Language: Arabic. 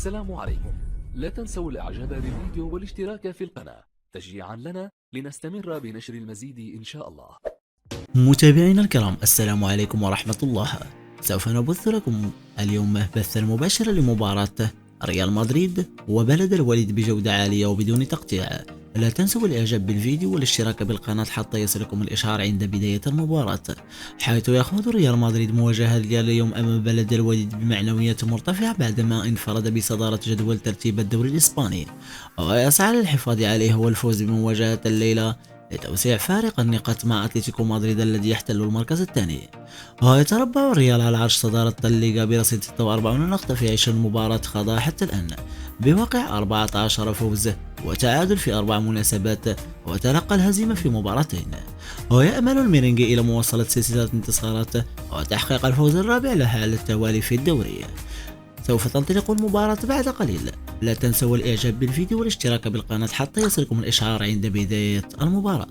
السلام عليكم. لا تنسوا الاعجاب بالفيديو والاشتراك في القناة تشجيعا لنا لنستمر بنشر المزيد ان شاء الله. متابعينا الكرام، السلام عليكم ورحمة الله. سوف نبث لكم اليوم بثا مباشرا لمباراة ريال مدريد وبلد الوليد بجودة عالية وبدون تقطيع. لا تنسوا الاعجاب بالفيديو والاشتراك بالقناة حتى يصلكم الاشعار عند بداية المباراة، حيث يخوض ريال مدريد مواجهة اليوم امام بلد الوليد بمعنويات مرتفعة بعدما انفرد بصدارة جدول ترتيب الدوري الاسباني، ويسعى للحفاظ عليه والفوز بمواجهة الليلة لتوسيع فارق النقاط مع اتلتيكو مدريد الذي يحتل المركز الثاني. ويتربع الريال على عرش صدارة الليغا برصيد 46 نقطة في 20 مباراة خاضها حتى الآن، بواقع 14 فوز وتعادل في 4 مناسبات، وتلقى الهزيمة في مباراتين. ويأمل الميرينجي إلى مواصلة سلسلة انتصارات وتحقيق الفوز الرابع لها على التوالي في الدوري. سوف تنطلق المباراة بعد قليل. لا تنسوا الاعجاب بالفيديو والاشتراك بالقناة حتى يصلكم الاشعار عند بداية المباراة.